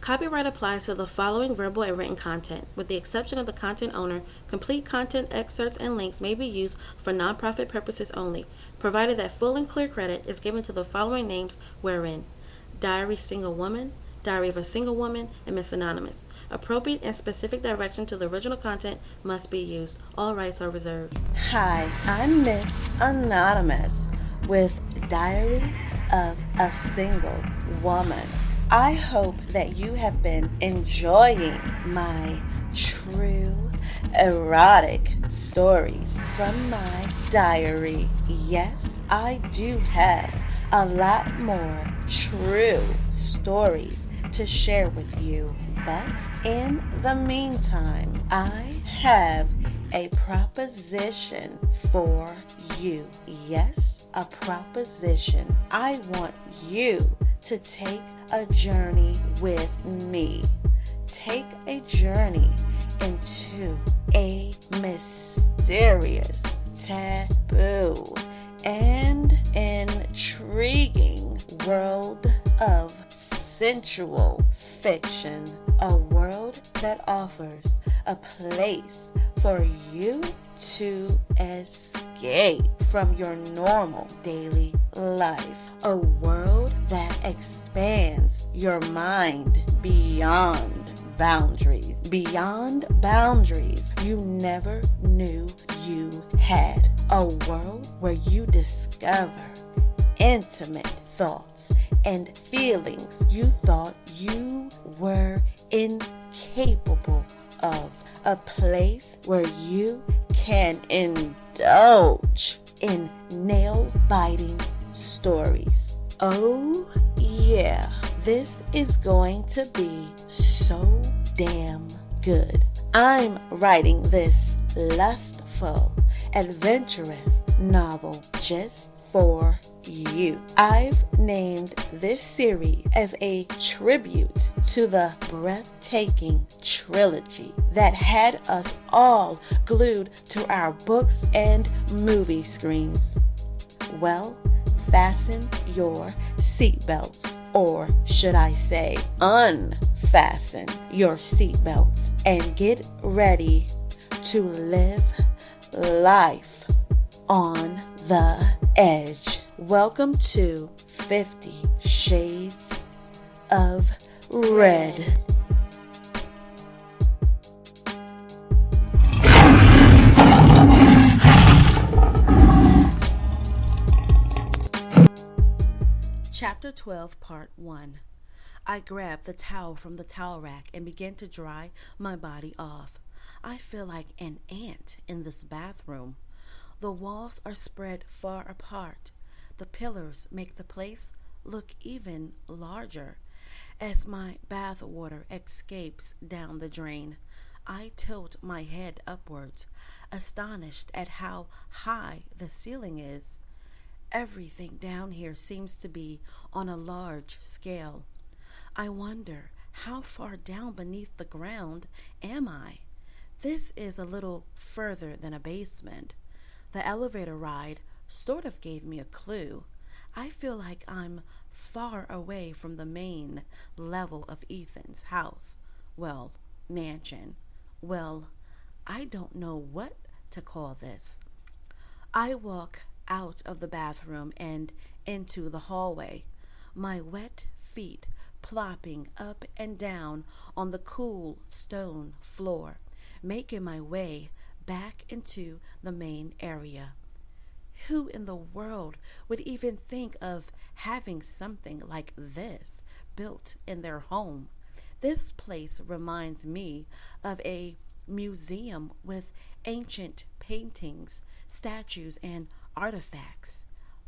Copyright applies to the following verbal and written content. With the exception of the content owner, complete content, excerpts, and links may be used for nonprofit purposes only, provided that full and clear credit is given to the following names wherein: Diary Single Woman, Diary of a Single Woman, and Miss Anonymous. Appropriate and specific direction to the original content must be used. All rights are reserved. Hi, I'm Miss Anonymous with Diary of a Single Woman. I hope that you have been enjoying my true erotic stories from my diary. Yes, I do have a lot more true stories to share with you. But in the meantime, I have a proposition for you. Yes, a proposition. I want you to take a journey with me. Take a journey into a mysterious, taboo, and intriguing world of sensual fiction. A world that offers a place for you to escape from your normal daily life. A world that expands your mind beyond boundaries. Beyond boundaries you never knew you had. A world where you discover intimate thoughts and feelings you thought you were incapable of. A place where you can indulge in nail-biting stories. Oh yeah, this is going to be so damn good. I'm writing this lustful, adventurous novel just for you. I've named this series as a tribute to the breathtaking trilogy that had us all glued to our books and movie screens. Well, fasten your seatbelts, or should I say, unfasten your seatbelts, and get ready to live life on the edge. Welcome to 50 Shades of Red. Chapter 12, Part 1. I grabbed the towel from the towel rack and began to dry my body off. I feel like an ant in this bathroom. The walls are spread far apart. The pillars make the place look even larger. As my bath water escapes down the drain, I tilt my head upwards, astonished at how high the ceiling is. Everything down here seems to be on a large scale. I wonder, how far down beneath the ground am I? This is a little further than a basement. The elevator ride sort of gave me a clue. I feel like I'm far away from the main level of Ethan's house. Well, mansion. Well, I don't know what to call this. I walk out of the bathroom and into the hallway, my wet feet plopping up and down on the cool stone floor, making my way back into the main area. Who in the world would even think of having something like this built in their home? This place reminds me of a museum with ancient paintings, statues, and artifacts.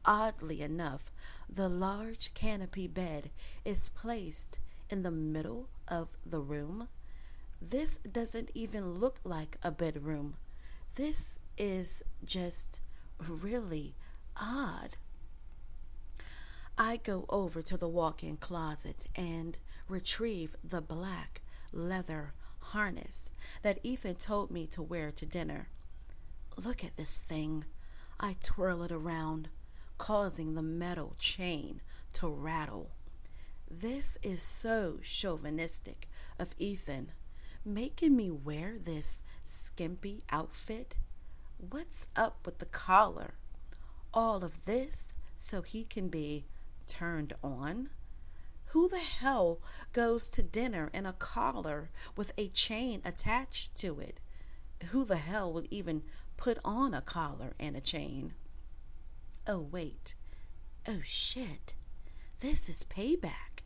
Oddly enough, the large canopy bed is placed in the middle of the room. This doesn't even look like a bedroom. This is just really odd. I go over to the walk-in closet and retrieve the black leather harness that Ethan told me to wear to dinner. Look at this thing. I twirl it around, causing the metal chain to rattle. This is so chauvinistic of Ethan, making me wear this skimpy outfit. What's up with the collar? All of this so he can be turned on? Who the hell goes to dinner in a collar with a chain attached to it? Who the hell would even put on a collar and a chain? Oh, wait. Oh, shit. This is payback.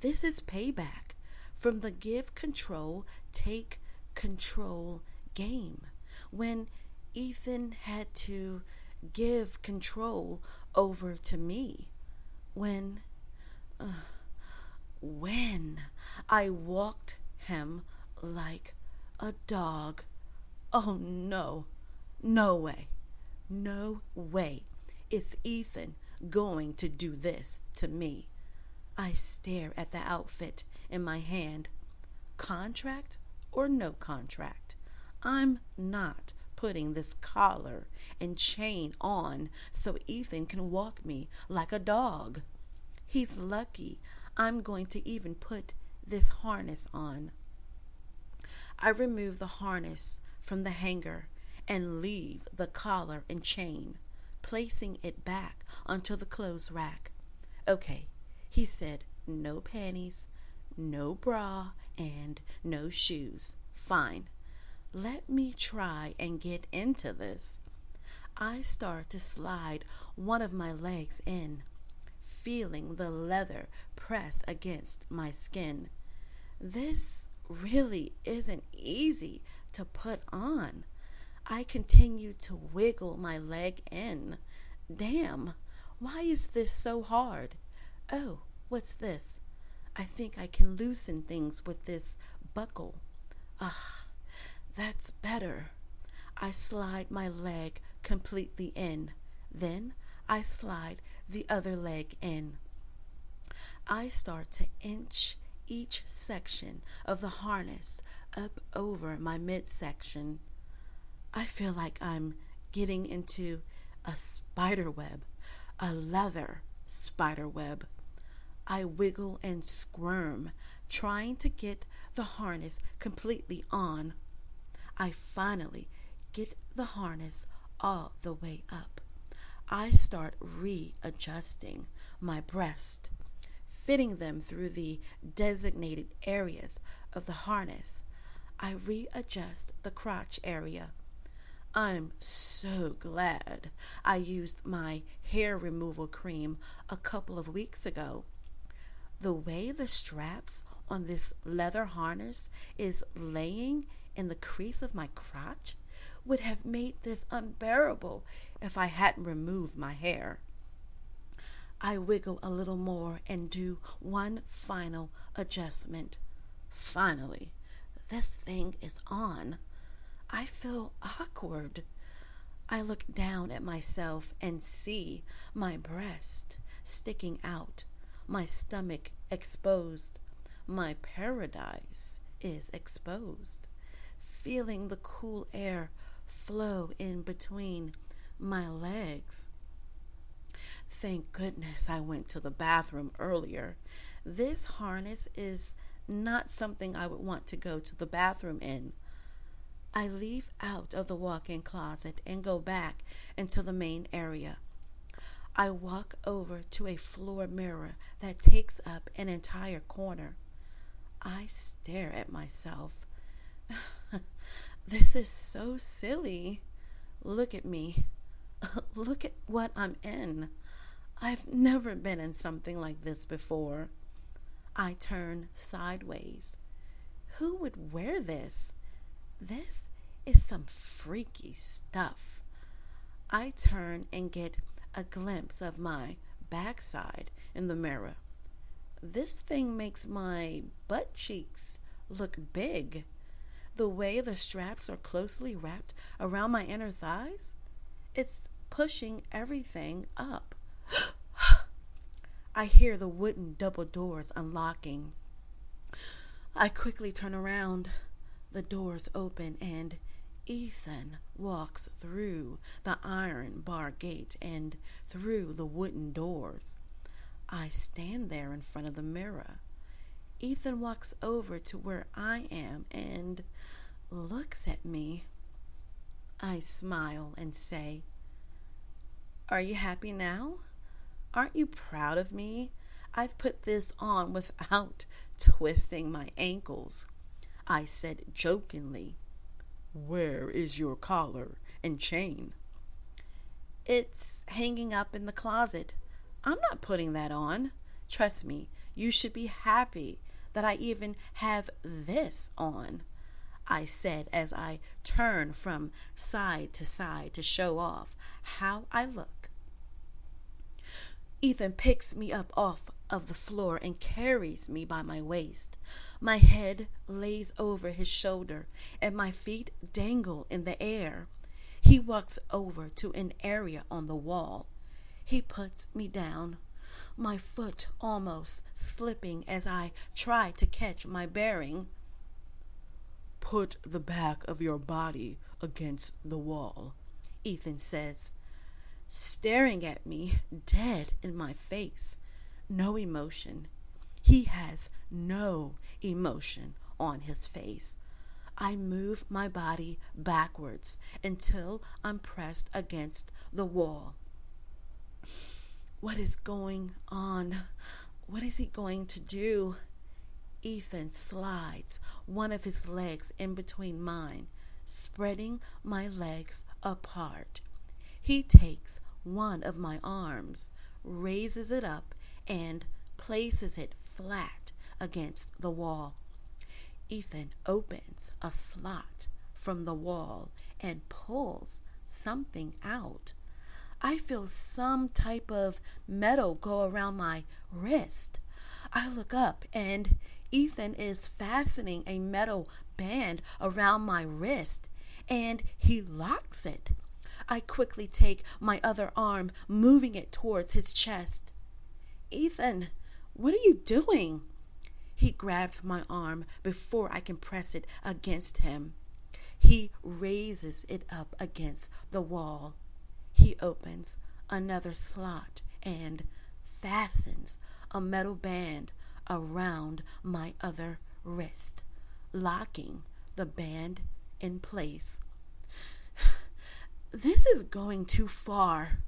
This is payback from the give control, take control game. When Ethan had to give control over to me. When I walked him like a dog. Oh no, no way, no way. It's Ethan going to do this to me. I stare at the outfit in my hand. Contract or no contract, I'm not putting this collar and chain on so Ethan can walk me like a dog. He's lucky I'm going to even put this harness on. I remove the harness from the hanger and leave the collar and chain, placing it back onto the clothes rack. Okay, he said no panties, no bra, and no shoes. Fine. Let me try and get into this. I start to slide one of my legs in, feeling the leather press against my skin. This really isn't easy to put on. I continue to wiggle my leg in. Damn, why is this so hard? Oh, what's this? I think I can loosen things with this buckle. That's better. I slide my leg completely in. Then I slide the other leg in. I start to inch each section of the harness up over my midsection. I feel like I'm getting into a spider web, a leather spider web. I wiggle and squirm, trying to get the harness completely on. I finally get the harness all the way up. I start readjusting my breast, fitting them through the designated areas of the harness. I readjust the crotch area. I'm so glad I used my hair removal cream a couple of weeks ago. The way the straps on this leather harness is laying in the crease of my crotch would have made this unbearable if I hadn't removed my hair. I wiggle a little more and do one final adjustment. Finally, this thing is on. I feel awkward. I look down at myself and see my breast sticking out, my stomach exposed. My paradise is exposed. Feeling the cool air flow in between my legs. Thank goodness I went to the bathroom earlier. This harness is not something I would want to go to the bathroom in. I leave out of the walk-in closet and go back into the main area. I walk over to a floor mirror that takes up an entire corner. I stare at myself. This is so silly. Look at me. Look at what I'm in. I've never been in something like this before. I turn sideways. Who would wear this? This is some freaky stuff. I turn and get a glimpse of my backside in the mirror. This thing makes my butt cheeks look big. The way the straps are closely wrapped around my inner thighs, it's pushing everything up. I hear the wooden double doors unlocking. I quickly turn around. The doors open and Ethan walks through the iron bar gate and through the wooden doors. I stand there in front of the mirror. Ethan walks over to where I am and looks at me. I smile and say, "Are you happy now? Aren't you proud of me? I've put this on without twisting my ankles." I said jokingly, "Where is your collar and chain?" "It's hanging up in the closet. I'm not putting that on. Trust me, you should be happy that I even have this on," I said as I turn from side to show off how I look. Ethan picks me up off of the floor and carries me by my waist. My head lays over his shoulder and my feet dangle in the air. He walks over to an area on the wall. He puts me down, my foot almost slipping as I try to catch my bearing. "Put the back of your body against the wall," Ethan says, staring at me dead in my face. No emotion. He has no emotion on his face. I move my body backwards until I'm pressed against the wall. What is going on? What is he going to do? Ethan slides one of his legs in between mine, spreading my legs apart. He takes one of my arms, raises it up, and places it flat against the wall. Ethan opens a slot from the wall and pulls something out. I feel some type of metal go around my wrist. I look up and Ethan is fastening a metal band around my wrist and he locks it. I quickly take my other arm, moving it towards his chest. "Ethan, what are you doing?" He grabs my arm before I can press it against him. He raises it up against the wall. He opens another slot and fastens a metal band around my other wrist, locking the band in place. "This is going too far,"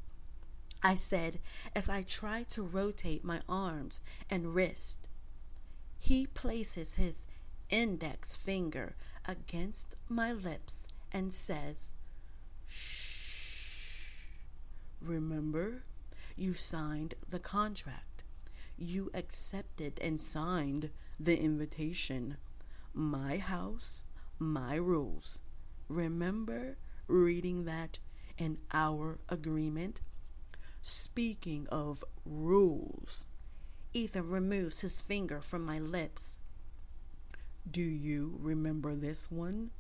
I said as I tried to rotate my arms and wrist. He places his index finger against my lips and says, "Shh. Remember, you signed the contract. You accepted and signed the invitation. My house, my rules. Remember reading that in our agreement? Speaking of rules," Ethan removes his finger from my lips. "Do you remember this one?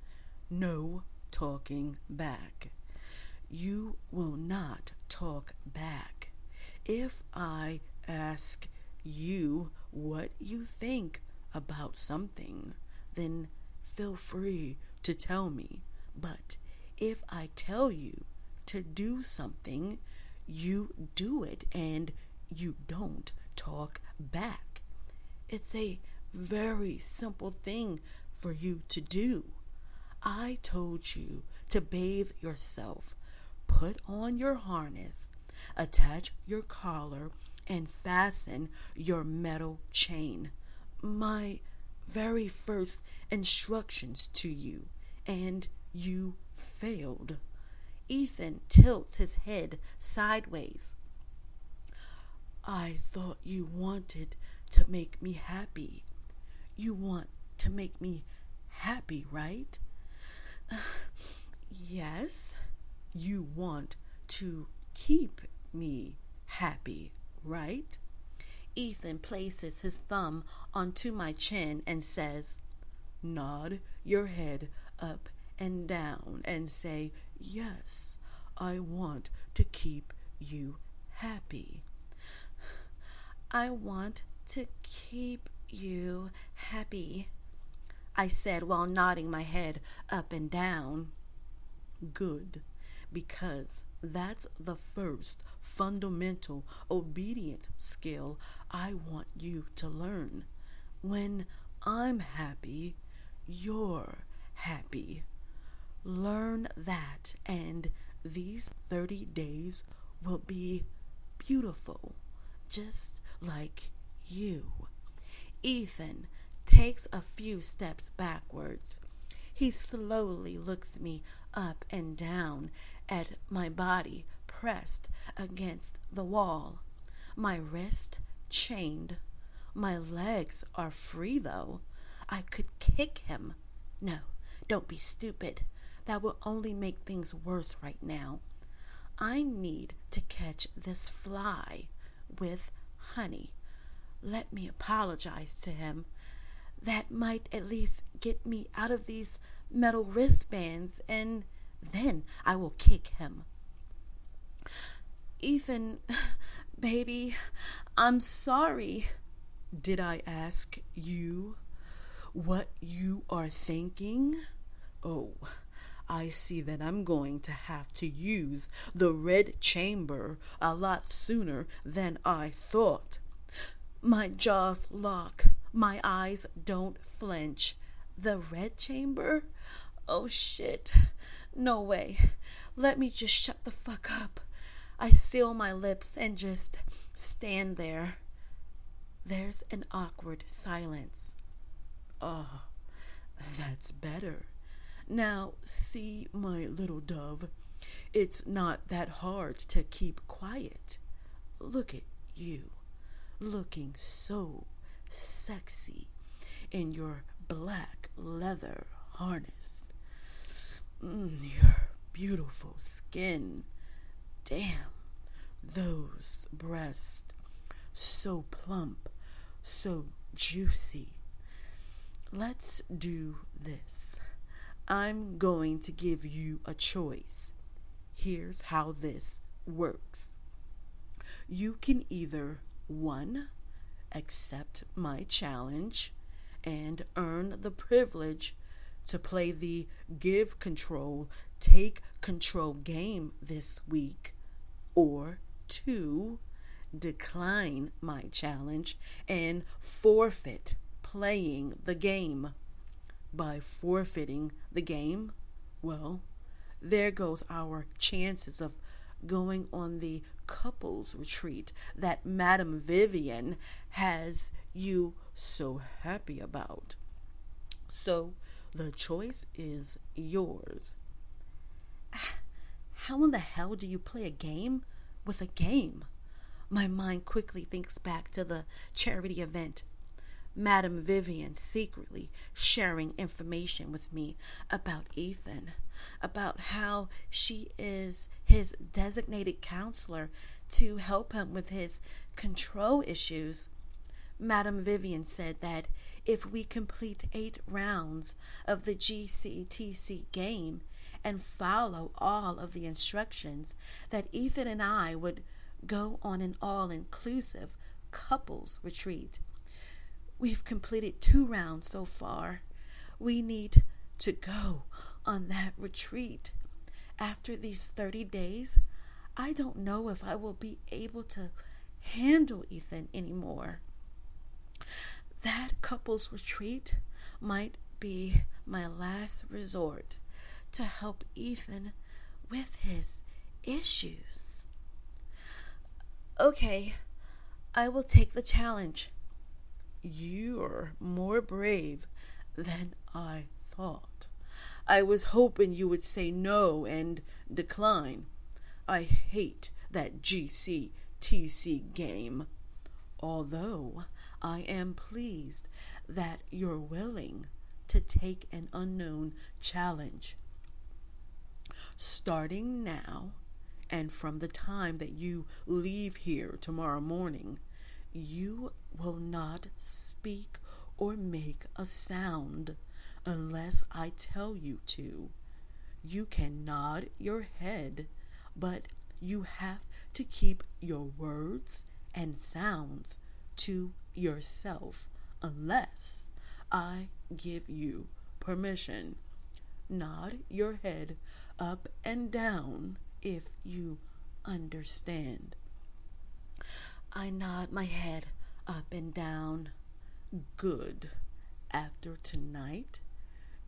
No talking back. You will not talk back. If I ask you what you think about something, then feel free to tell me. But if I tell you to do something, you do it and you don't talk back. It's a very simple thing for you to do. I told you to bathe yourself, put on your harness, attach your collar, and fasten your metal chain. My very first instructions to you, and you failed." Ethan tilts his head sideways. "I thought you wanted to make me happy. You want to make me happy, right?" "Yes." "You want to keep me happy, right?" Ethan places his thumb onto my chin and says, "Nod your head up and down and say, 'Yes, I want to keep you happy.'" "I want to keep you happy," I said while nodding my head up and down. "Good, because That's the first fundamental obedience skill I want you to learn. When I'm happy, you're happy. Learn that, and these 30 days will be beautiful, just like you. Ethan takes a few steps backwards. He slowly looks me up and down at my body pressed against the wall. My wrist chained. My legs are free, though. I could kick him. No, don't be stupid. That will only make things worse right now. I need to catch this fly with honey. Let me apologize to him. That might at least get me out of these metal wristbands, and then I will kick him. Ethan, baby, I'm sorry. Did I ask you what you are thinking? Oh, I see that I'm going to have to use the red chamber a lot sooner than I thought. My jaws lock. My eyes don't flinch. The red chamber? Oh shit. No way. Let me just shut the fuck up. I seal my lips and just stand there. There's an awkward silence. Oh, that's better. Now, see, my little dove, it's not that hard to keep quiet. Look at you, looking so sexy in your black leather harness. Your beautiful skin. Damn, those breasts, so plump, so juicy. Let's do this. I'm going to give you a choice. Here's how this works. You can either, 1, accept my challenge and earn the privilege to play the give control, take control game this week, or 2, decline my challenge and forfeit playing the game. By forfeiting the game, well, there goes our chances of going on the couples retreat that Madame Vivian has you so happy about. So the choice is yours. How in the hell do you play a game with a game? My mind quickly thinks back to the charity event. Madame Vivian secretly sharing information with me about Ethan, about how she is his designated counselor to help him with his control issues. Madame Vivian said that if we complete 8 rounds of the GCTC game and follow all of the instructions, that Ethan and I would go on an all-inclusive couples retreat. We've completed 2 rounds so far. We need to go on that retreat. After these 30 days, I don't know if I will be able to handle Ethan anymore. That couples retreat might be my last resort to help Ethan with his issues. Okay, I will take the challenge. You're more brave than I thought. I was hoping you would say no and decline. I hate that GCTC game. Although I am pleased that you're willing to take an unknown challenge. Starting now, and from the time that you leave here tomorrow morning, you will not speak or make a sound unless I tell you to. You can nod your head, but you have to keep your words and sounds to yourself unless I give you permission. Nod your head up and down if you understand. I nod my head up and down. Good. After tonight,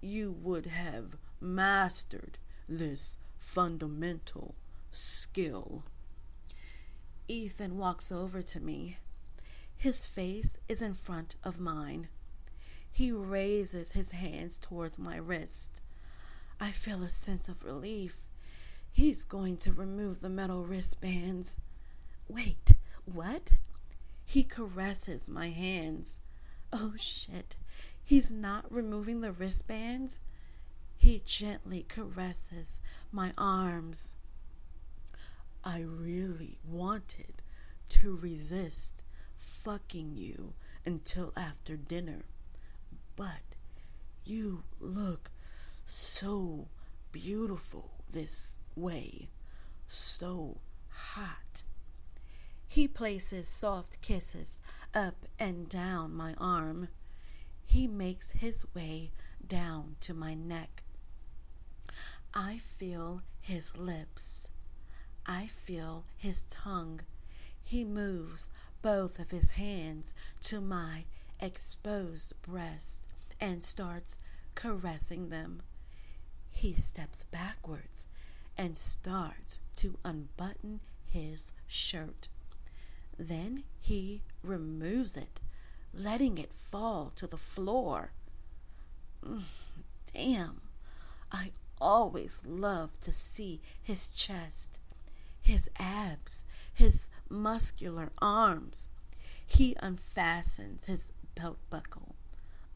you would have mastered this fundamental skill. Ethan walks over to me. His face is in front of mine. He raises his hands towards my wrist. I feel a sense of relief. He's going to remove the metal wristbands. Wait, what? He caresses my hands. Oh shit, he's not removing the wristbands? He gently caresses my arms. I really wanted to resist fucking you until after dinner, but you look so beautiful this way, so hot. He places soft kisses up and down my arm. He makes his way down to my neck. I feel his lips. I feel his tongue. He moves both of his hands to my exposed breast and starts caressing them. He steps backwards and starts to unbutton his shirt. Then he removes it, letting it fall to the floor. Damn, I always love to see his chest, his abs, his muscular arms. He unfastens his belt buckle,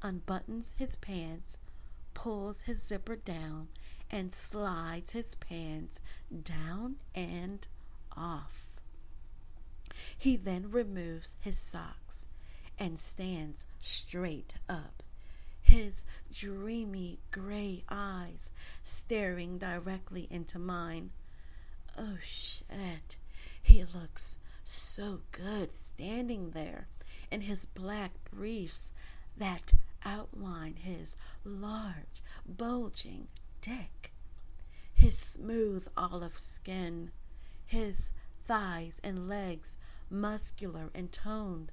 unbuttons his pants, pulls his zipper down, and slides his pants down and off. He then removes his socks and stands straight up, his dreamy gray eyes staring directly into mine. Oh shit, he looks so good standing there in his black briefs that outline his large, bulging dick, his smooth olive skin, his thighs and legs muscular and toned,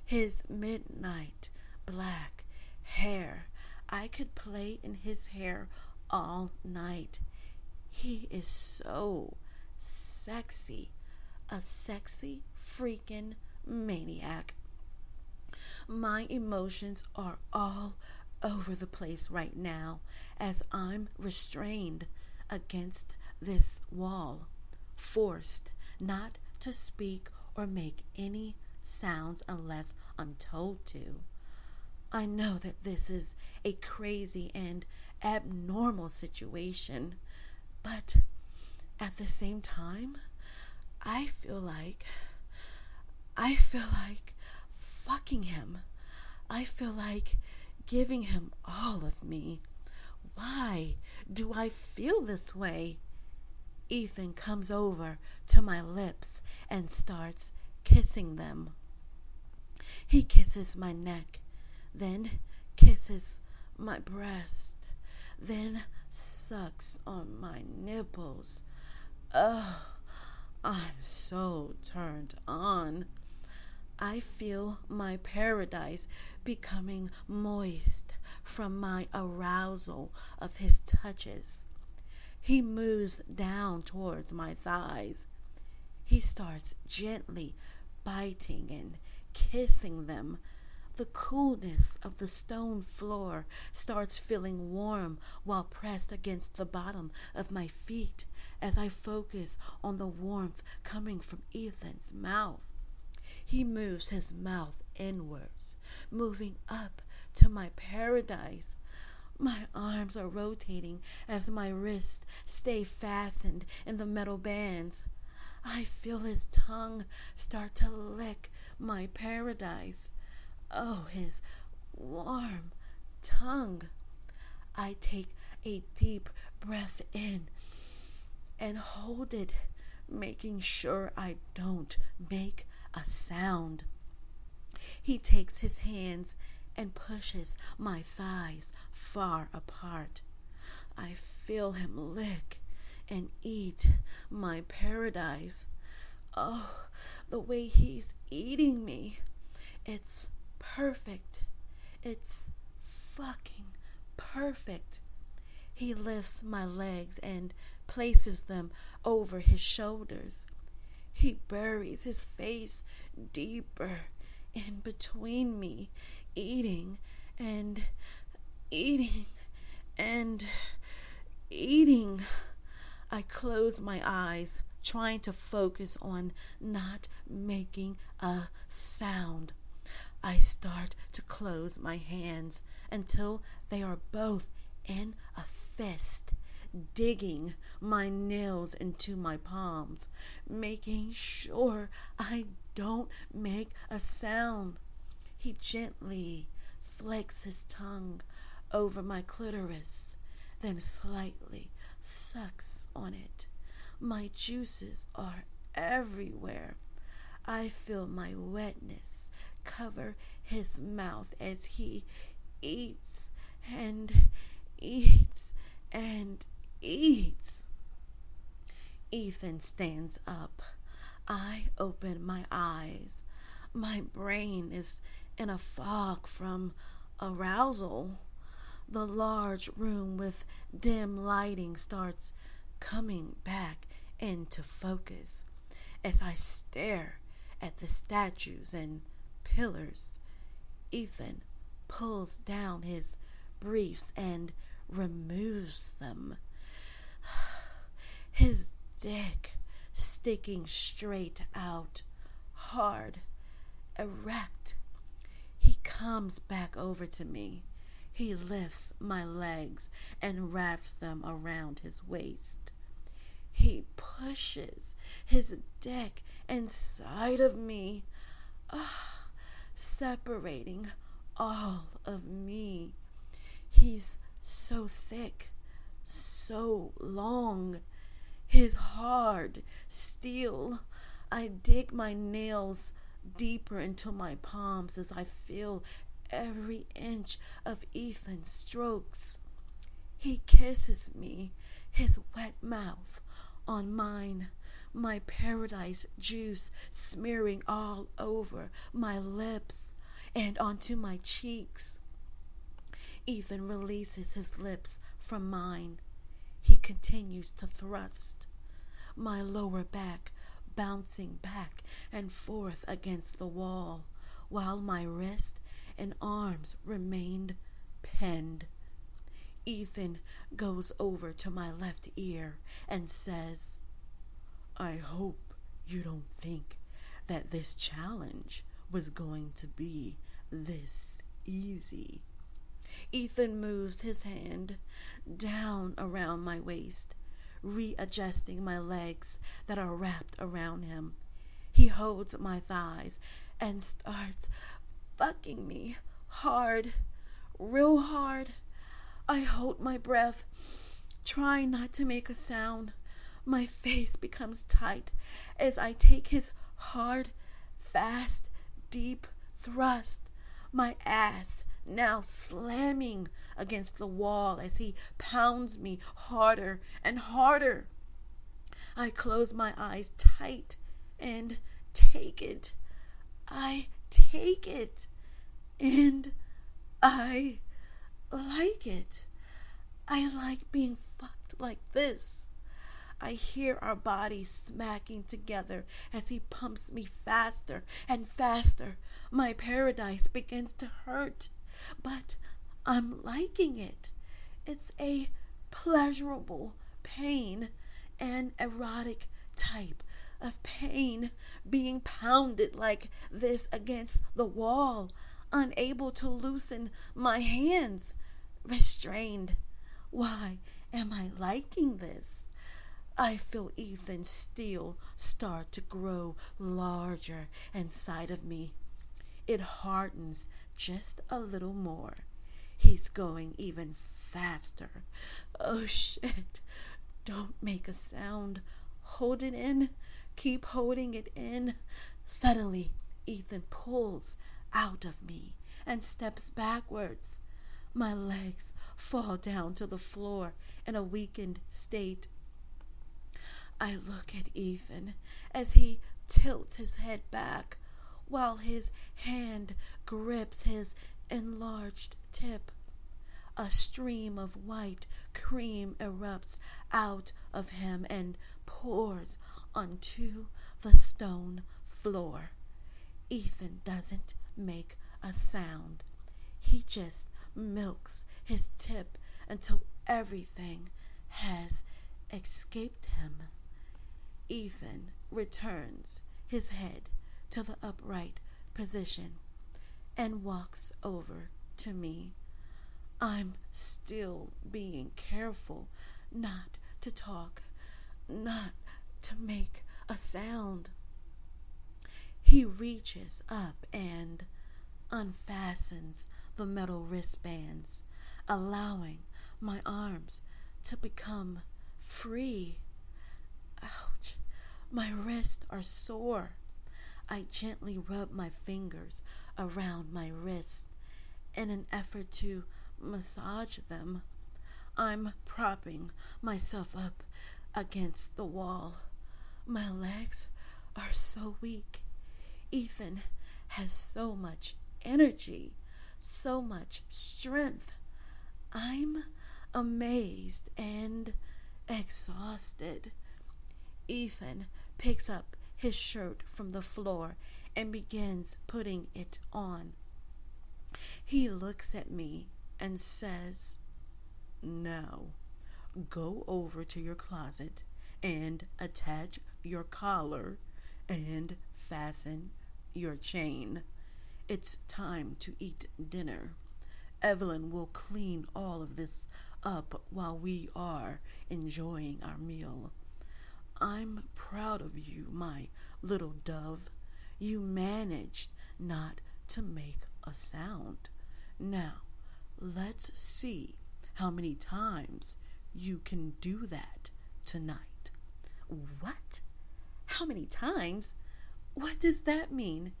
his midnight black hair. I could play in his hair all night. He is so sexy, a sexy freaking maniac. My emotions are all over the place right now as I'm restrained against this wall, forced not to speak or make any sounds unless I'm told to. I know that this is a crazy and abnormal situation, but at the same time, I feel like fucking him. I feel like giving him all of me. Why do I feel this way? Ethan comes over to my lips and starts kissing them. He kisses my neck, then kisses my breast, then sucks on my nipples. Oh, I'm so turned on. I feel my paradise becoming moist from my arousal of his touches. He moves down towards my thighs. He starts gently biting and kissing them. The coolness of the stone floor starts feeling warm while pressed against the bottom of my feet as I focus on the warmth coming from Ethan's mouth. He moves his mouth inwards, moving up to my paradise. My arms are rotating as my wrists stay fastened in the metal bands. I feel his tongue start to lick my paradise. Oh, his warm tongue. I take a deep breath in and hold it, making sure I don't make a sound. He takes his hands and pushes my thighs far apart. I feel him lick and eat my paradise. Oh, the way he's eating me. It's perfect. It's fucking perfect. He lifts my legs and places them over his shoulders. He buries his face deeper in between me, eating and eating and eating. I close my eyes, trying to focus on not making a sound. I start to close my hands until they are both in a fist, digging my nails into my palms, making sure I don't make a sound. He gently flicks his tongue over my clitoris, then slightly sucks on it. My juices are everywhere. I feel my wetness cover his mouth as he eats and eats and eats. Ethan stands up. I open my eyes. My brain is in a fog from arousal. The large room with dim lighting starts coming back into focus as I stare at the statues and pillars. Ethan pulls down his briefs and removes them. His dick sticking straight out, hard, erect. He comes back over to me. He lifts my legs and wraps them around his waist. He pushes his dick inside of me, separating all of me. He's so thick, so long. His hard steel. I dig my nails deeper into my palms as I feel every inch of Ethan's strokes. He kisses me, his wet mouth on mine, my paradise juice smearing all over my lips and onto my cheeks. Ethan releases his lips from mine. He continues to thrust, my lower back bouncing back and forth against the wall, while my wrist and arms remained pinned. Ethan goes over to my left ear and says, "I hope you don't think that this challenge was going to be this easy." Ethan moves his hand down around my waist, readjusting my legs that are wrapped around him. He holds my thighs and starts fucking me hard, real hard. I hold my breath, trying not to make a sound. My face becomes tight as I take his hard, fast, deep thrust. My ass now slamming against the wall as he pounds me harder and harder. I close my eyes tight and take it. I take it. And I like it. I like being fucked like this. I hear our bodies smacking together as he pumps me faster and faster. My paradise begins to hurt, but I'm liking it. It's a pleasurable pain, an erotic type of pain, being pounded like this against the wall, unable to loosen my hands, restrained. Why am I liking this? I feel Ethan's steel start to grow larger inside of me. It hardens just a little more. He's going even faster. Oh shit. Don't make a sound. Hold it in. Keep holding it in. Suddenly, Ethan pulls out of me and steps backwards. My legs fall down to the floor in a weakened state. I look at Ethan as he tilts his head back while his hand grips his enlarged tip. A stream of white cream erupts out of him and pours onto the stone floor. Ethan doesn't make a sound. He just milks his tip until everything has escaped him. Ethan returns his head to the upright position and walks over to me. I'm still being careful not to talk, not to make a sound. He reaches up and unfastens the metal wristbands, allowing my arms to become free. Ouch, my wrists are sore. I gently rub my fingers around my wrists in an effort to massage them. I'm propping myself up against the wall. My legs are so weak. Ethan has so much energy, so much strength. I'm amazed and exhausted. Ethan picks up his shirt from the floor and begins putting it on. He looks at me and says, "Now, go over to your closet and attach your collar and fasten your chain. It's time to eat dinner. Evelyn will clean all of this up while we are enjoying our meal. I'm proud of you, my little dove. You managed not to make a sound. Now, let's see how many times you can do that tonight." What? How many times? What does that mean?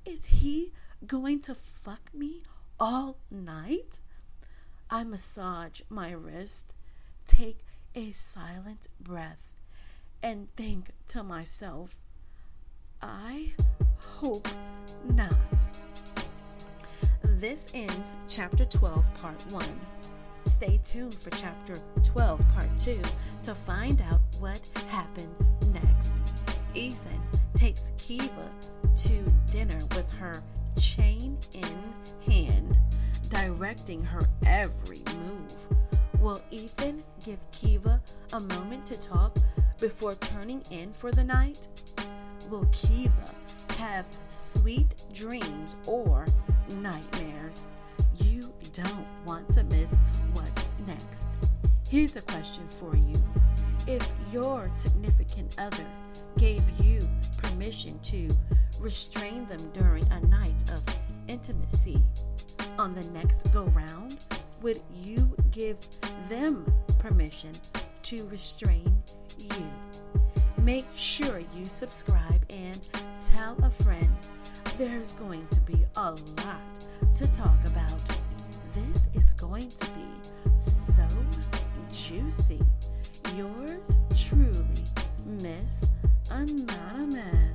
Is he going to fuck me all night? I massage my wrist, take a silent breath, and think to myself, I hope not. This ends Chapter 12, Part 1. Stay tuned for Chapter 12, Part 2 to find out what happens next. Ethan takes Keeva to dinner with her chain in hand, directing her every move. Will Ethan give Keeva a moment to talk before turning in for the night? Will Keeva have sweet dreams or nightmares? You don't want to miss what's next. Here's a question for you. If your significant other gave you permission to restrain them during a night of intimacy, on the next go-round, would you give them permission to restrain you? Make sure you subscribe and tell a friend. There's going to be a lot to talk about. This is going to be so juicy. Yours truly, Miss Anonymous.